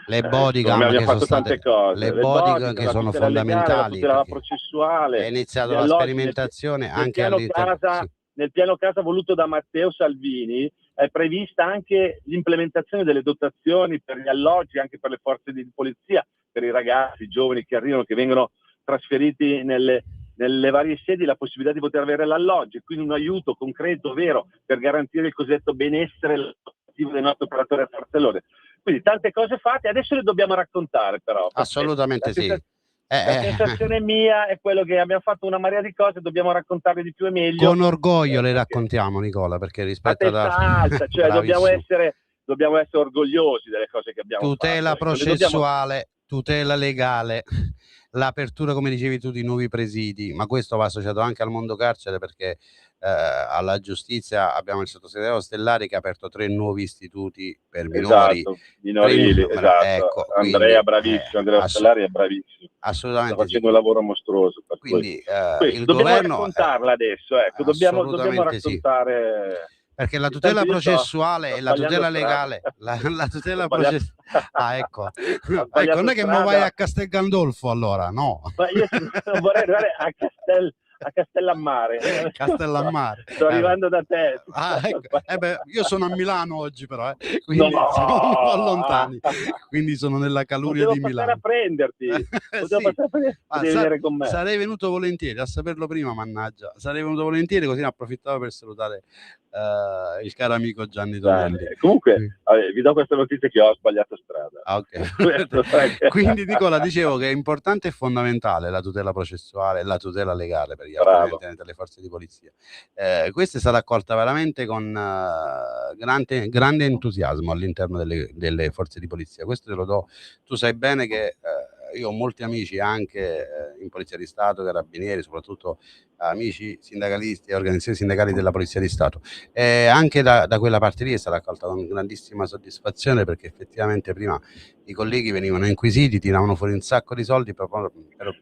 Le bodyguard che sono state le bodyguard che sono fondamentali, la tutela processuale. È iniziata la sperimentazione anche all'interno. Nel piano casa voluto da Matteo Salvini è prevista anche l'implementazione delle dotazioni per gli alloggi, anche per le forze di polizia, per i ragazzi, i giovani che arrivano, che vengono trasferiti nelle varie sedi, la possibilità di poter avere l'alloggio, quindi un aiuto concreto, vero, per garantire il cosiddetto benessere lavorativo dei nostri operatori a forze dell'ordine. Quindi tante cose fatte, adesso le dobbiamo raccontare però. Assolutamente sì. La sensazione mia è quello che abbiamo fatto una marea di cose, dobbiamo raccontarle di più e meglio. Con orgoglio le raccontiamo, Nicola, perché rispetto alta, cioè dobbiamo essere orgogliosi delle cose che abbiamo fatto. Tutela processuale tutela legale, l'apertura, come dicevi tu, di nuovi presidi, ma questo va associato anche al mondo carcere, perché alla giustizia abbiamo il sottosegretario Ostellari che ha aperto 3 nuovi istituti per minori. Esatto, minorili, esatto. Ecco, Andrea bravissimo, Andrea Ostellari è bravissimo. Assolutamente sta facendo un lavoro mostruoso. Per quindi il dobbiamo raccontarla adesso, ecco, dobbiamo raccontare... Sì. Perché la tutela processuale e la tutela legale, la tutela processuale... ecco, non è che mo vai a Castel Gandolfo allora, no. Ma io non vorrei arrivare a Castellammare. Castellammare. Sto arrivando da te. Ecco. Io sono a Milano oggi però, quindi sono un po' lontani, quindi sono nella caluria di Milano. Potevo passare a prenderti, devi venire con me. Sarei venuto volentieri, a saperlo prima, mannaggia. Sarei venuto volentieri, così ne approfittavo per salutare il caro amico Gianni Tonelli. Comunque vi do questa notizia che ho sbagliato strada. Okay. Quindi Nicola, dicevo che è importante e fondamentale la tutela processuale e la tutela legale per gli appartenenti alle forze di polizia. Questa è stata accolta veramente con grande entusiasmo all'interno delle forze di polizia. Questo te lo do. Tu sai bene che io ho molti amici anche in Polizia di Stato, Carabinieri, soprattutto amici sindacalisti e organizzazioni sindacali della Polizia di Stato. Anche da quella parte lì è stata accolta con grandissima soddisfazione, perché effettivamente prima i colleghi venivano inquisiti, tiravano fuori un sacco di soldi,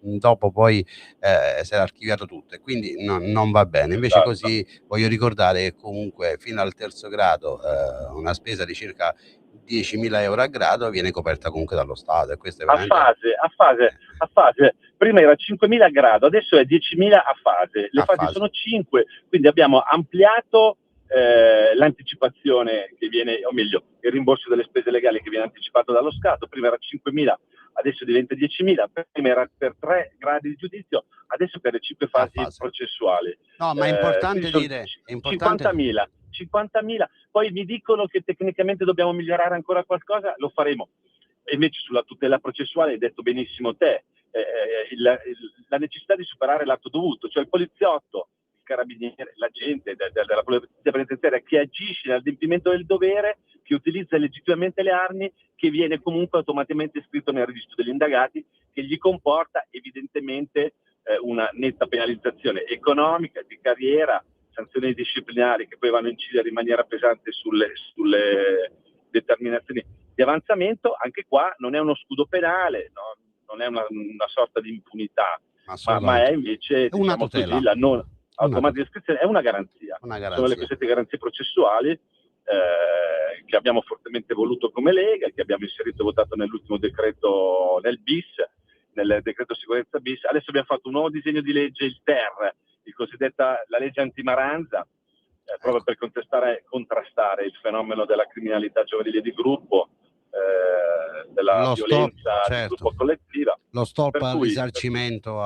dopo poi si era archiviato tutto e quindi non va bene. Invece così voglio ricordare che comunque fino al 3° grado una spesa di circa 10.000 euro a grado viene coperta comunque dallo Stato, e questo è veramente... a fase. Prima era 5.000 a grado, adesso è 10.000 a fase. Le fasi sono 5, quindi abbiamo ampliato l'anticipazione che viene, o meglio, il rimborso delle spese legali che viene anticipato dallo Stato. Prima era 5.000, adesso diventa 10.000. Prima era per 3 gradi di giudizio, adesso per le 5 fasi processuali. No, ma è importante dire... 50.000, poi mi dicono che tecnicamente dobbiamo migliorare ancora qualcosa, lo faremo. E invece sulla tutela processuale hai detto benissimo te, la necessità di superare l'atto dovuto, cioè il poliziotto, il carabiniere, l'agente della polizia penitenziaria che agisce nell'adempimento del dovere, che utilizza legittimamente le armi, che viene comunque automaticamente iscritto nel registro degli indagati, che gli comporta evidentemente una netta penalizzazione economica, di carriera, sanzioni disciplinari che poi vanno a incidere in maniera pesante sulle determinazioni di avanzamento. Anche qua non è uno scudo penale, no? Non è una sorta di impunità, ma è invece una tutela. Così, la non automatica iscrizione, è una garanzia. Sono le cosiddette garanzie processuali che abbiamo fortemente voluto come Lega, che abbiamo inserito e votato nell'ultimo decreto, nel decreto sicurezza bis. Adesso abbiamo fatto un nuovo disegno di legge, il TER, la legge antimaranza, proprio per contrastare il fenomeno della criminalità giovanile di gruppo, della violenza di gruppo collettiva. Lo stop al risarcimento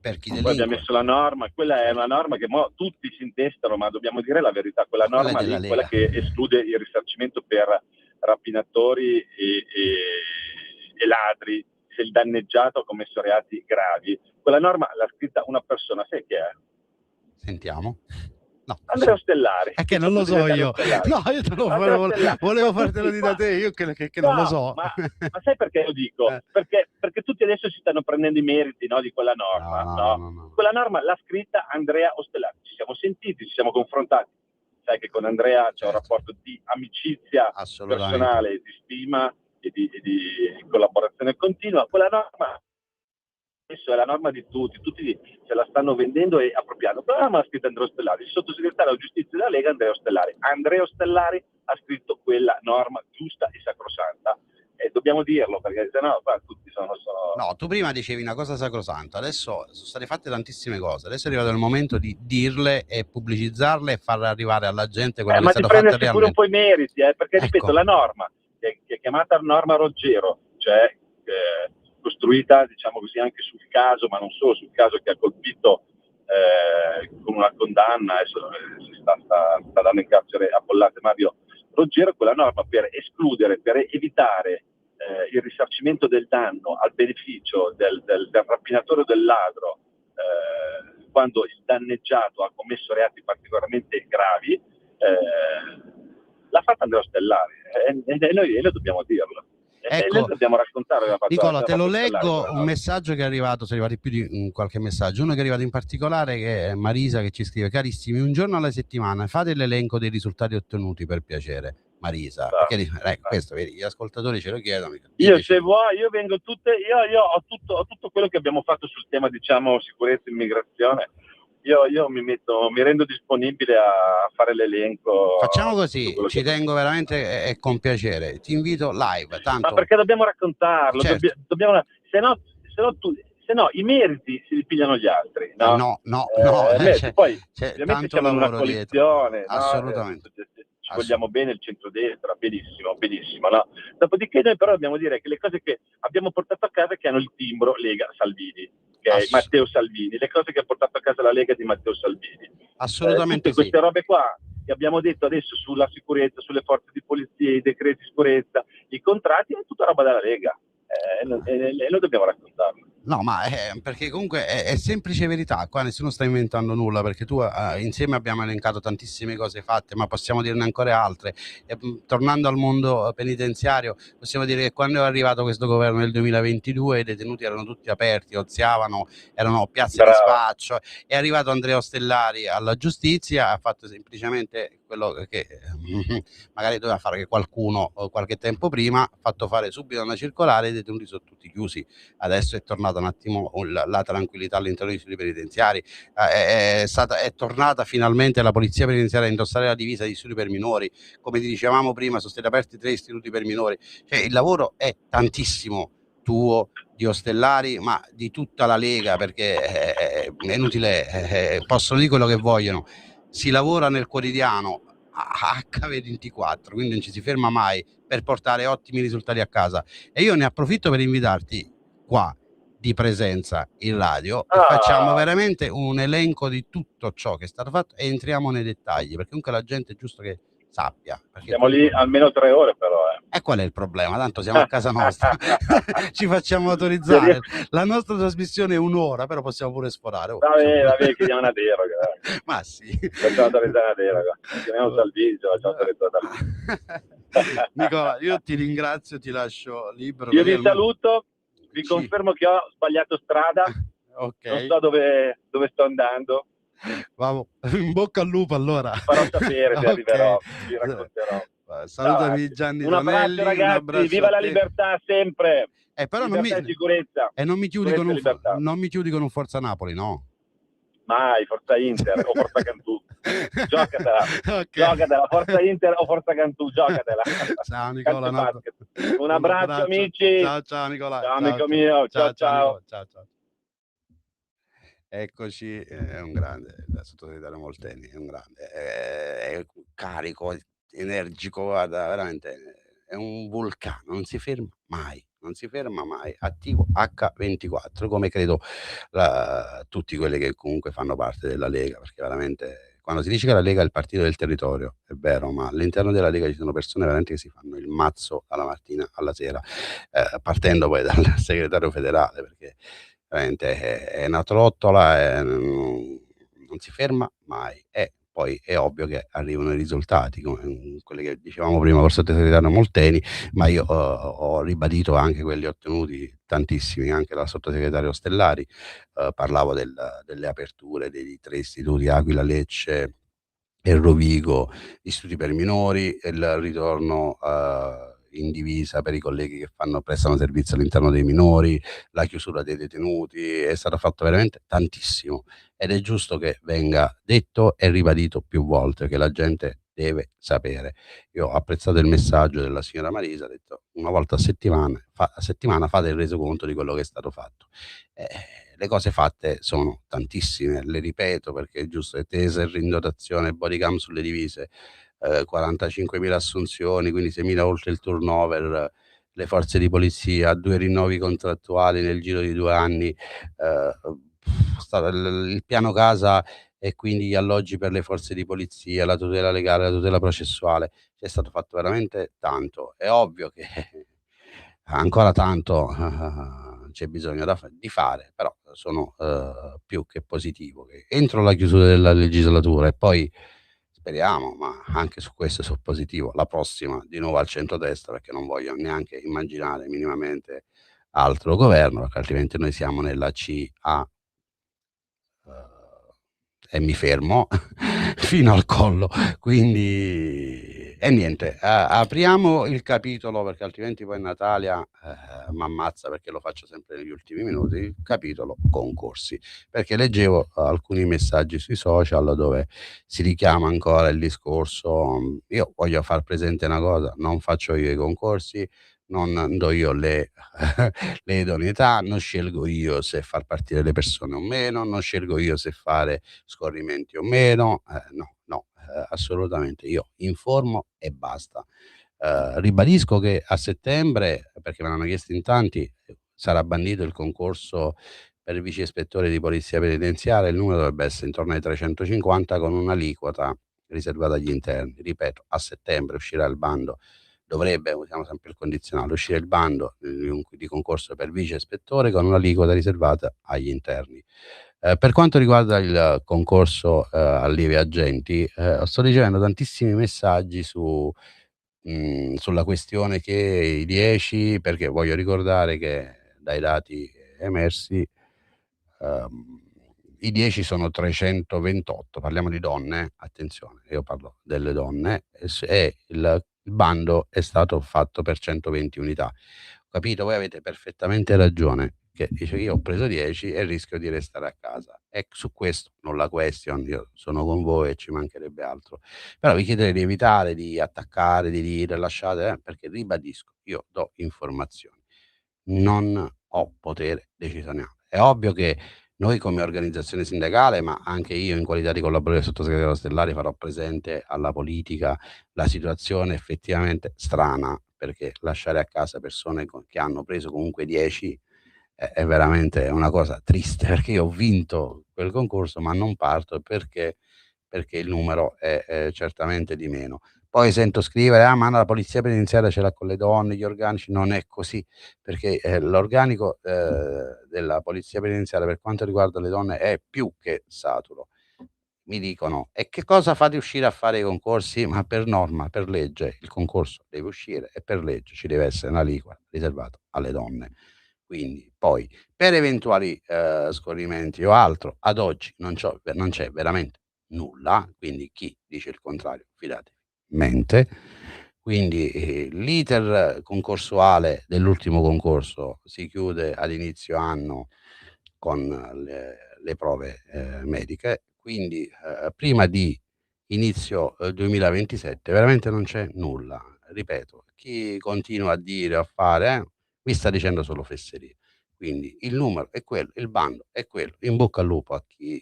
per chi delinque. Poi abbiamo messo la norma, quella è una norma che tutti si intestano, ma dobbiamo dire la verità, quella norma lì, quella che esclude il risarcimento per rapinatori e ladri, se il danneggiato ha commesso reati gravi. Quella norma l'ha scritta una persona, sai chi è? Sentiamo. No, Andrea Ostellari. È che non lo so io. No, io te lo volevo fartelo dire da te, io che non lo so. Ma sai perché lo dico? Perché tutti adesso si stanno prendendo i meriti, no, di quella norma. No. Quella norma l'ha scritta Andrea Ostellari. Ci siamo sentiti, ci siamo confrontati. Sai che con Andrea c'è un rapporto di amicizia personale, di stima e di collaborazione continua. Quella norma adesso è la norma di tutti se la stanno vendendo e appropriando. Quella norma l'ha scritta Andrea Ostellari, il sottosegretario alla giustizia della Lega Andrea Ostellari. Andrea Ostellari ha scritto quella norma giusta e sacrosanta, e dobbiamo dirlo, perché sennò tutti sono... No, tu prima dicevi una cosa sacrosanta, adesso sono state fatte tantissime cose, adesso è arrivato il momento di dirle e pubblicizzarle e far arrivare alla gente quello che è stato fatto realmente. Ma ti pure un po' i meriti, perché ripeto, la norma che è chiamata norma Roggero, cioè costruita, diciamo così, anche sul caso, ma non solo sul caso che ha colpito con una condanna, adesso si sta dando in carcere a Bollate Mario Roggero, quella norma per escludere, per evitare il risarcimento del danno al beneficio del rapinatore o del ladro quando il danneggiato ha commesso reati particolarmente gravi, l'ha fatta Andrea Ostellari, e noi dobbiamo dirlo. Ecco, dobbiamo raccontare. Nicola, te lo leggo un messaggio che è arrivato, sono arrivati più di qualche messaggio. Uno che è arrivato in particolare, che è Marisa, che ci scrive: carissimi, un giorno alla settimana fate l'elenco dei risultati ottenuti, per piacere. Marisa, perché questo vedi, gli ascoltatori ce lo chiedono. Io se vuoi, io vengo io ho tutto quello che abbiamo fatto sul tema, diciamo, sicurezza e immigrazione. Io mi rendo disponibile a fare l'elenco. Facciamo così, ci tengo veramente e con piacere. Ti invito live, tanto. Ma perché dobbiamo raccontarlo? Certo. Se no i meriti si ripigliano gli altri. No, poi ovviamente siamo in una coalizione, assolutamente. Ci vogliamo bene il centrodestra, benissimo, no? Dopodiché noi però dobbiamo dire che le cose che abbiamo portato a casa, che hanno il timbro Lega Salvini, okay? Matteo Salvini, le cose che ha portato a casa la Lega di Matteo Salvini. Assolutamente tutte queste robe qua che abbiamo detto adesso sulla sicurezza, sulle forze di polizia, i decreti di sicurezza, i contratti, è tutta roba della Lega. E noi dobbiamo raccontarlo. No, ma perché comunque è semplice verità, qua nessuno sta inventando nulla, perché tu insieme abbiamo elencato tantissime cose fatte, ma possiamo dirne ancora altre. Tornando al mondo penitenziario, possiamo dire che quando è arrivato questo governo nel 2022 i detenuti erano tutti aperti, oziavano, erano piazze di spaccio. È arrivato Andrea Ostellari alla giustizia, ha fatto semplicemente quello che magari doveva fare che qualcuno qualche tempo prima, ha fatto fare subito una circolare, i detenuti sono tutti chiusi. Adesso è tornata un attimo la tranquillità all'interno degli istituti penitenziari, è tornata finalmente la polizia penitenziaria a indossare la divisa di istituti per minori. Come ti dicevamo prima, sono stati aperti 3 istituti per minori, cioè il lavoro è tantissimo tuo, di Ostellari, ma di tutta la Lega, perché è inutile, possono dire quello che vogliono, si lavora nel quotidiano H24, quindi non ci si ferma mai per portare ottimi risultati a casa. E io ne approfitto per invitarti qua di presenza in radio e facciamo veramente un elenco di tutto ciò che è stato fatto e entriamo nei dettagli, perché comunque la gente è giusto che sappia. Siamo lì almeno 3 ore però. E qual è il problema? Tanto siamo a casa nostra, ci facciamo autorizzare. La nostra trasmissione è 1 ora, però possiamo pure sforare. Va bene, chiediamo una deroga. Ma sì. Facciamo autorizzare una deroga. Chiamiamo Salvini, facciamo autorizzare. Nicola, io ti ringrazio, ti lascio libero. Io vi saluto, vi confermo che ho sbagliato strada, non so dove sto andando. Vamo. In bocca al lupo allora. Farò sapere se arriverò, vi racconterò. Salutami Gianni un abbraccio Tonelli, ragazzi, un abbraccio viva la libertà sempre. Però libertà e sicurezza. E non mi chiudi con un Forza Napoli, no? Mai, Forza Inter o Forza Cantù. Giocatela. Giocatela, Forza Inter o Forza Cantù, giocatela. Ciao Nicola. Un abbraccio amici. Ciao Nicola. Ciao amico mio. Ciao. Eccoci, è un grande, il sottosegretario Molteni, è un grande, è carico, energico, guarda, veramente è un vulcano, non si ferma mai, attivo H24, come credo tutti quelli che comunque fanno parte della Lega, perché veramente quando si dice che la Lega è il partito del territorio, è vero, ma all'interno della Lega ci sono persone veramente che si fanno il mazzo dalla mattina alla sera, partendo poi dal segretario federale, perché veramente è una trottola, non si ferma mai. E poi è ovvio che arrivano i risultati, come quelli che dicevamo prima col sottosegretario Molteni, ma io ho ribadito anche quelli ottenuti tantissimi anche dal sottosegretario Ostellari. Parlavo delle aperture dei 3 istituti, Aquila, Lecce e Rovigo, istituti per minori, e il ritorno in divisa per i colleghi che prestano servizio all'interno dei minori, la chiusura dei detenuti, è stato fatto veramente tantissimo ed è giusto che venga detto e ribadito più volte, che la gente deve sapere. Io ho apprezzato il messaggio della signora Marisa, ha detto una volta a settimana fate il resoconto di quello che è stato fatto. Le cose fatte sono tantissime, le ripeto perché è giusto, è taser in dotazione, bodycam sulle divise, 45.000 assunzioni, quindi 6.000 oltre il turnover, le forze di polizia, 2 rinnovi contrattuali nel giro di 2 anni, il piano casa e quindi gli alloggi per le forze di polizia, la tutela legale, la tutela processuale. C'è stato fatto veramente tanto. È ovvio che ancora tanto c'è bisogno di fare, però sono più che positivo che entro la chiusura della legislatura e poi speriamo, ma anche su questo sono positivo, la prossima di nuovo al centrodestra, perché non voglio neanche immaginare minimamente altro governo, perché altrimenti noi siamo nella CA e mi fermo fino al collo. Quindi e niente, apriamo il capitolo, perché altrimenti poi Natalia m'ammazza, perché lo faccio sempre negli ultimi minuti, il capitolo concorsi, perché leggevo alcuni messaggi sui social dove si richiama ancora il discorso. Io voglio far presente una cosa: non faccio io i concorsi, non do io le le idoneità, non scelgo io se far partire le persone o meno, non scelgo io se fare scorrimenti o meno, no, assolutamente, io informo e basta. Ribadisco che a settembre, perché me l'hanno chiesto in tanti, sarà bandito il concorso per il vice ispettore di polizia penitenziaria, il numero dovrebbe essere intorno ai 350 con un'aliquota riservata agli interni. Ripeto, a settembre uscirà il bando, dovrebbe, usiamo sempre il condizionale, uscire il bando di concorso per vice ispettore con un'aliquota riservata agli interni. Per quanto riguarda il concorso allievi agenti, sto ricevendo tantissimi messaggi sulla questione che i 10, perché voglio ricordare che dai dati emersi i 10 sono 328, parliamo di donne, attenzione, io parlo delle donne, e il bando è stato fatto per 120 unità. Ho capito, voi avete perfettamente ragione, che dice io ho preso 10 e rischio di restare a casa. E su questo non la question, io sono con voi e ci mancherebbe altro. Però vi chiederei di evitare di attaccare, di dire lasciate, perché ribadisco, io do informazioni, non ho potere decisionale. È ovvio che noi come organizzazione sindacale, ma anche io in qualità di collaboratore sottosegretario Stellari, farò presente alla politica la situazione effettivamente strana, perché lasciare a casa persone che hanno preso comunque 10 è veramente una cosa triste, perché io ho vinto quel concorso ma non parto perché il numero è certamente di meno. Poi sento scrivere: "Ah, ma la polizia penitenziaria ce l'ha con le donne, gli organici". Non è così, perché l'organico della polizia penitenziaria per quanto riguarda le donne è più che saturo. Mi dicono: "E che cosa fate uscire a fare i concorsi?" Ma per norma, per legge, il concorso deve uscire e per legge ci deve essere un'aliquota riservata alle donne. Quindi poi per eventuali scorrimenti o altro, ad oggi non c'è veramente nulla, quindi chi dice il contrario, fidatevi, mente. Quindi l'iter concorsuale dell'ultimo concorso si chiude ad inizio anno con le prove mediche, quindi prima di inizio 2027 veramente non c'è nulla. Ripeto, chi continua a dire o a fare vi sta dicendo solo fesserie. Quindi il numero è quello, il bando è quello. In bocca al lupo a chi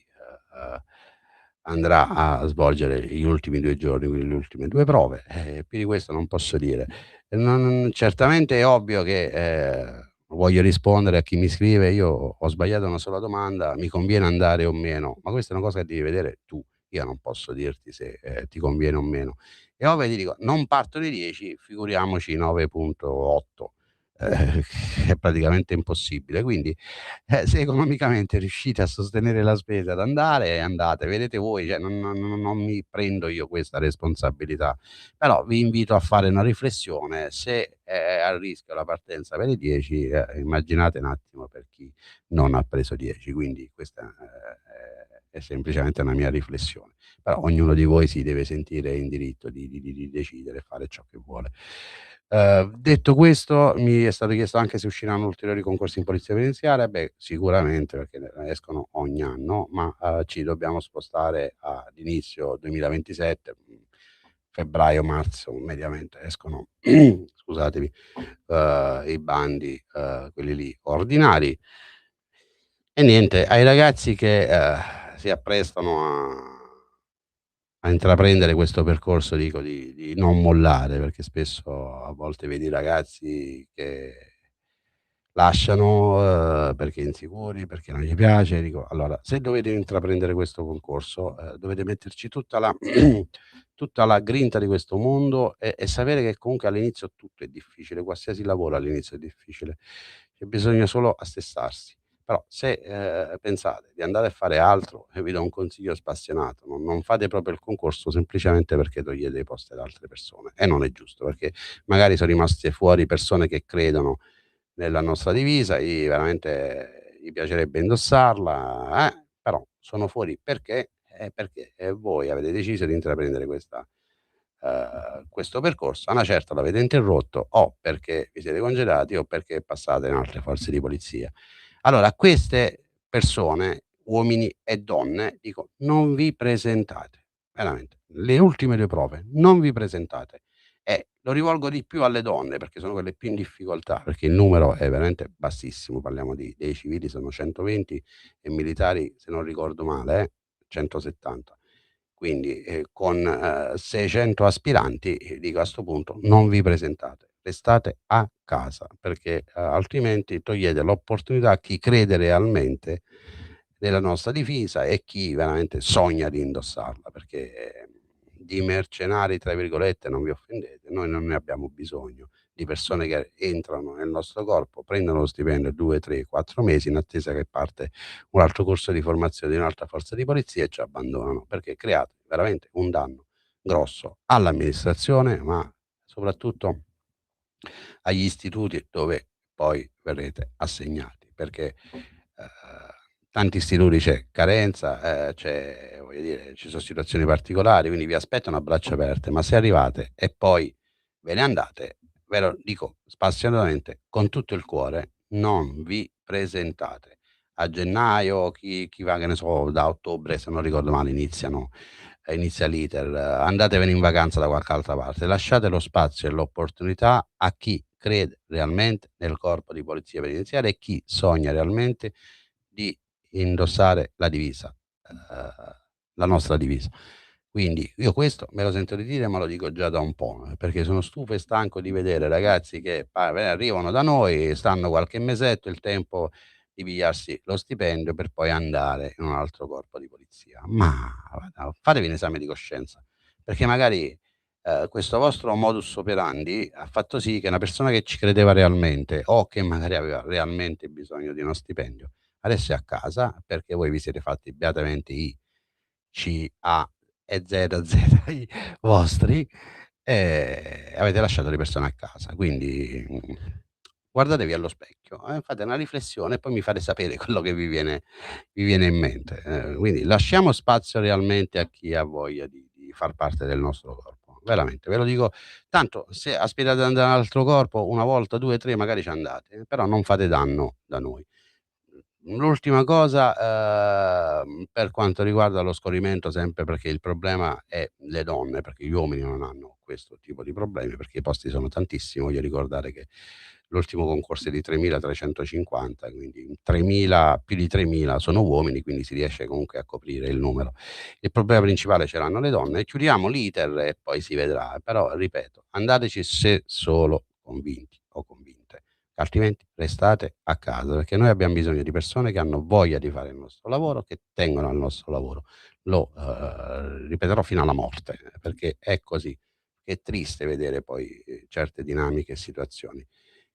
andrà a svolgere gli ultimi 2 giorni, quindi le ultime 2 prove, più di questo non posso dire. Certamente è ovvio che voglio rispondere a chi mi scrive: "Io ho sbagliato una sola domanda, mi conviene andare o meno?" Ma questa è una cosa che devi vedere tu, io non posso dirti se ti conviene o meno. È ovvio che ti dico, non partono i 10, figuriamoci 9.8, è praticamente impossibile. Quindi se economicamente riuscite a sostenere la spesa ad andare, andate, vedete voi, cioè non mi prendo io questa responsabilità. Però vi invito a fare una riflessione: se è a rischio la partenza per i 10, immaginate un attimo per chi non ha preso 10. Quindi questa è semplicemente una mia riflessione. Però ognuno di voi si deve sentire in diritto di decidere e fare ciò che vuole. Detto questo, mi è stato chiesto anche se usciranno ulteriori concorsi in polizia penitenziaria. Beh, sicuramente, perché ne escono ogni anno, ma ci dobbiamo spostare ad inizio 2027, febbraio, marzo, mediamente escono scusatemi, i bandi, quelli lì ordinari. E niente, ai ragazzi che si apprestano a intraprendere questo percorso, dico di non mollare, perché spesso a volte vedi ragazzi che lasciano perché insicuri, perché non gli piace. Dico: allora, se dovete intraprendere questo concorso dovete metterci tutta la tutta la grinta di questo mondo e sapere che comunque all'inizio tutto è difficile, qualsiasi lavoro all'inizio è difficile, c'è bisogno solo assestarsi. Però se pensate di andare a fare altro, vi do un consiglio spassionato: non fate proprio il concorso semplicemente perché togliete i posti ad altre persone, e non è giusto, perché magari sono rimaste fuori persone che credono nella nostra divisa, veramente gli piacerebbe indossarla, però sono fuori perché voi avete deciso di intraprendere questo percorso. A una certa l'avete interrotto, o perché vi siete congedati o perché passate in altre forze di polizia. Allora, a queste persone, uomini e donne, dico: non vi presentate, veramente. Le ultime 2 prove, non vi presentate. E lo rivolgo di più alle donne, perché sono quelle più in difficoltà, perché il numero è veramente bassissimo. Parliamo dei civili sono 120 e militari, se non ricordo male, 170. Quindi, con 600 aspiranti, dico, a 'sto punto non vi presentate, restate a casa, perché, altrimenti togliete l'opportunità a chi crede realmente nella nostra difesa e chi veramente sogna di indossarla, perché di "mercenari" tra virgolette, non vi offendete, noi non ne abbiamo bisogno di persone che entrano nel nostro corpo, prendono lo stipendio 2, 3, 4 mesi in attesa che parte un altro corso di formazione di un'altra forza di polizia e ci abbandonano, perché create veramente un danno grosso all'amministrazione, ma soprattutto agli istituti dove poi verrete assegnati, perché tanti istituti c'è carenza, voglio dire, ci sono situazioni particolari, quindi vi aspettano a braccia aperte, ma se arrivate e poi ve ne andate, ve lo dico spassionatamente, con tutto il cuore, non vi presentate. A gennaio, chi va, che ne so, da ottobre, se non ricordo male, inizia l'iter, andatevene in vacanza da qualche altra parte, lasciate lo spazio e l'opportunità a chi crede realmente nel corpo di polizia penitenziaria e chi sogna realmente di indossare la divisa, la nostra divisa. Quindi io questo me lo sento di dire, ma lo dico già da un po', perché sono stufo e stanco di vedere ragazzi che arrivano da noi, stanno qualche mesetto, il tempo di pigliarsi lo stipendio per poi andare in un altro corpo di polizia. Ma fatevi un esame di coscienza, perché magari questo vostro modus operandi ha fatto sì che una persona che ci credeva realmente, o che magari aveva realmente bisogno di uno stipendio, adesso è a casa perché voi vi siete fatti beatamente i C, A e ZZ i vostri, e avete lasciato le persone a casa. Quindi, guardatevi allo specchio, fate una riflessione e poi mi fate sapere quello che vi viene in mente. Quindi lasciamo spazio realmente a chi ha voglia di far parte del nostro corpo. Veramente, ve lo dico, tanto se aspirate ad andare in un altro corpo, 1 volta, 2, 3 magari ci andate, però non fate danno da noi. L'ultima cosa, per quanto riguarda lo scorrimento, sempre perché il problema è le donne, perché gli uomini non hanno questo tipo di problemi, perché i posti sono tantissimi. Voglio ricordare che l'ultimo concorso è di 3.350, quindi 3.000, più di 3.000 sono uomini, quindi si riesce comunque a coprire il numero. Il problema principale ce l'hanno le donne. Chiudiamo l'iter e poi si vedrà, però ripeto, andateci se solo convinti o convinte. Altrimenti restate a casa, perché noi abbiamo bisogno di persone che hanno voglia di fare il nostro lavoro, che tengono al nostro lavoro. Lo ripeterò fino alla morte, perché è così. È triste vedere poi certe dinamiche e situazioni.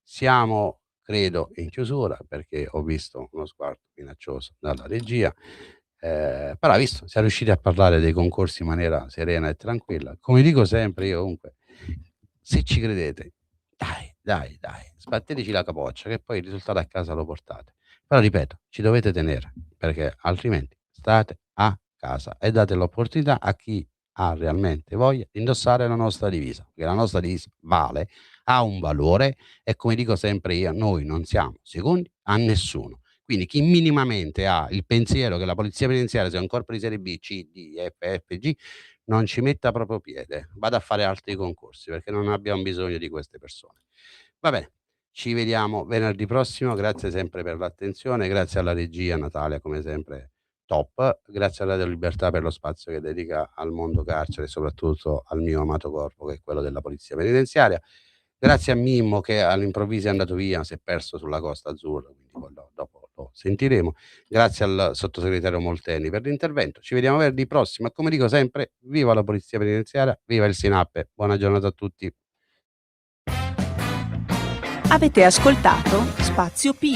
Siamo, credo, in chiusura, perché ho visto uno sguardo minaccioso dalla regia, però hai visto, siamo riusciti a parlare dei concorsi in maniera serena e tranquilla. Come dico sempre io, comunque, se ci credete, dai, sbatteteci la capoccia, che poi il risultato a casa lo portate. Però ripeto, ci dovete tenere, perché altrimenti state a casa e date l'opportunità a chi ha realmente voglia di indossare la nostra divisa, perché la nostra divisa vale, ha un valore, e come dico sempre io, noi non siamo secondi a nessuno. Quindi chi minimamente ha il pensiero che la polizia penitenziaria sia un corpo di serie B, C, D, F, G, non ci metta proprio piede, vada a fare altri concorsi, perché non abbiamo bisogno di queste persone. Va bene, ci vediamo venerdì prossimo, grazie sempre per l'attenzione, grazie alla regia Natalia come sempre top, grazie a Radio Libertà per lo spazio che dedica al mondo carcere e soprattutto al mio amato corpo, che è quello della polizia penitenziaria. Grazie a Mimmo, che all'improvviso è andato via, si è perso sulla Costa Azzurra, quindi poi dopo lo sentiremo. Grazie al sottosegretario Molteni per l'intervento. Ci vediamo venerdì prossimo e, come dico sempre, viva la polizia penitenziaria, viva il SINAPPE. Buona giornata a tutti. Avete ascoltato Spazio Più.